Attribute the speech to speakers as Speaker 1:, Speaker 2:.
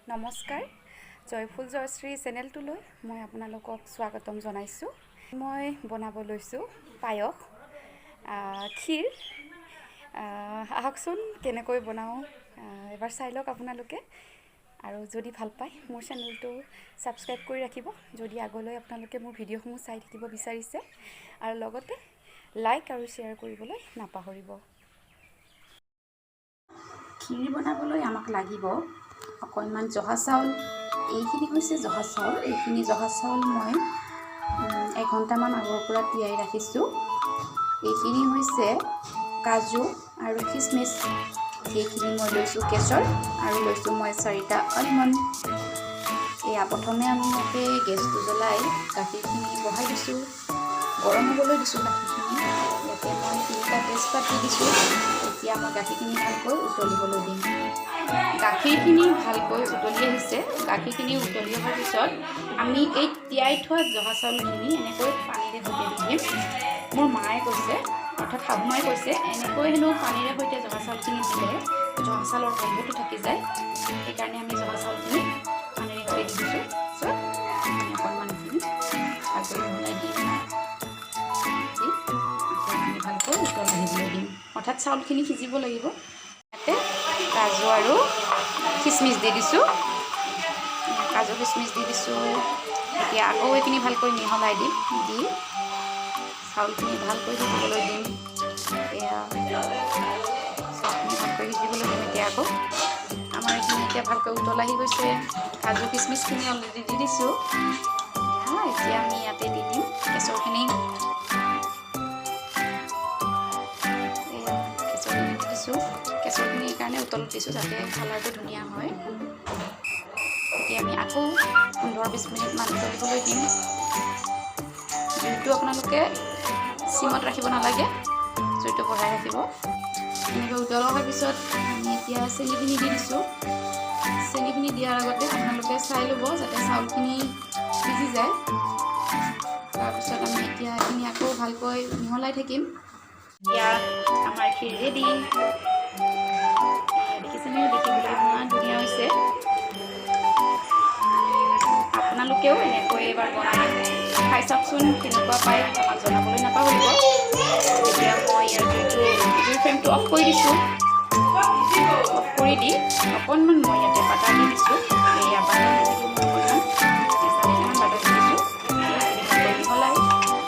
Speaker 1: নমস্কাৰ জয়ফুল জয়শ্ৰী চেনেলটোলৈ মই আপোনালোকক স্বাগতম জনাইছোঁ। মই বনাব লৈছোঁ পায়স ক্ষীৰ। আহকচোন কেনেকৈ বনাওঁ এবাৰ চাই লওক আপোনালোকে। আৰু যদি ভাল পায় মোৰ চেনেলটো ছাবস্ক্ৰাইব কৰি ৰাখিব যদি আগলৈ আপোনালোকে মোৰ ভিডিঅ'সমূহ চাই থাকিব বিচাৰিছে, আৰু লগতে লাইক আৰু শ্বেয়াৰ কৰিবলৈ নাপাহৰিব। ক্ষীৰ বনাবলৈ আমাক লাগিব অকণমান জহা চাউল। এইখিনি হৈছে জহা চাউল। এইখিনি জহা চাউল মই 1 ঘণ্টামান আগৰ পৰা তিয়াই ৰাখিছোঁ। এইখিনি হৈছে কাজু আৰু কিচমিচ। এইখিনি মই লৈছোঁ কেশৰ, আৰু লৈছোঁ মই 4টা আলমণ্ড। এয়া প্ৰথমে আমি ইয়াতে গেছটো জ্বলাই গাখীৰখিনি বহাই দিছোঁ, গৰম হ'বলৈ দিছোঁ গাখীৰখিনি। ইয়াতে মই 3টা তেজপাত দি দিছোঁ। এতিয়া মই গাখীৰখিনি ভালকৈ উতলিবলৈ দিম। গাখীৰখিনি ভালকৈ উতলি আহিছে। গাখীৰখিনি উতলি অহাৰ পিছত আমি এই তিয়াই থোৱা জহা চাউলখিনি এনেকৈ পানীৰে সৈতে দি দিম। মোৰ মায়ে কৈছে, অৰ্থাৎ শাহুমাই কৈছে, এনেকৈ হেনো পানীৰে সৈতে জহা চাউলখিনি দিলে জহা চাউলৰ গোন্ধটো থাকি যায়। সেইকাৰণে আমি জহা চাউলখিনি পানীৰে সৈতে দি দিছোঁ। পিছত অকণমান এইখিনি ভালকৈ মিলাই দিম। ভালকৈ উতল আহিবলৈ দিম, অৰ্থাৎ চাউলখিনি সিজিব লাগিব। ইয়াতে কাজু আৰু কিচমিচ দি দিছোঁ। কাজু কিচমিচ দি দিছোঁ। এতিয়া আকৌ এইখিনি ভালকৈ মিহলাই দিম। দি চাউলখিনি ভালকৈ সিজিবলৈ দিম। এয়া চাউলখিনি ভালকৈ সিজিবলৈ দিম। এতিয়া আকৌ আমাৰ এইখিনি এতিয়া ভালকৈ উতল আহি গৈছে। কাজু কিচমিচখিনি অলৰেডি দি দিছোঁ। এতিয়া আমি ইয়াতে দি দিম কেশৰখিনি। কেশৰখিনি এইকাৰণে উতলত দিছোঁ যাতে কালাৰটো ধুনীয়া হয়। এতিয়া আমি আকৌ 15-20 মিনিটমান উতলিবলৈ দিম। জুইটো আপোনালোকে চিমত ৰাখিব নালাগে, জুইটো বঢ়াই ৰাখিব। এনেকৈ উতল অহাৰ পিছত আমি এতিয়া চেনিখিনি দি দিছোঁ। চেনিখিনি দিয়াৰ আগতে আপোনালোকে চাই ল'ব যাতে চাউলখিনি সিজি যায়। তাৰপিছত আমি এতিয়া এইখিনি আকৌ ভালকৈ মিহলাই থাকিম। এতিয়া আমাৰ ক্ষীৰ ৰেডি। দেখিছেনে? দেখিবলৈ ইমান ধুনীয়া হৈছে। আপোনালোকেও এনেকৈ এবাৰ বনাই খাই চাওকচোন, কেনেকুৱা পায় আমাক জনাবলৈ নাপাহৰিব। এতিয়া মই ইয়াৰ জুইৰ ফ্লেমটো অফ কৰি দিছোঁ। অফ কৰি দি অকণমান মই ইয়াতে বাটাৰ দি দিছোঁ। এয়া বাটাৰ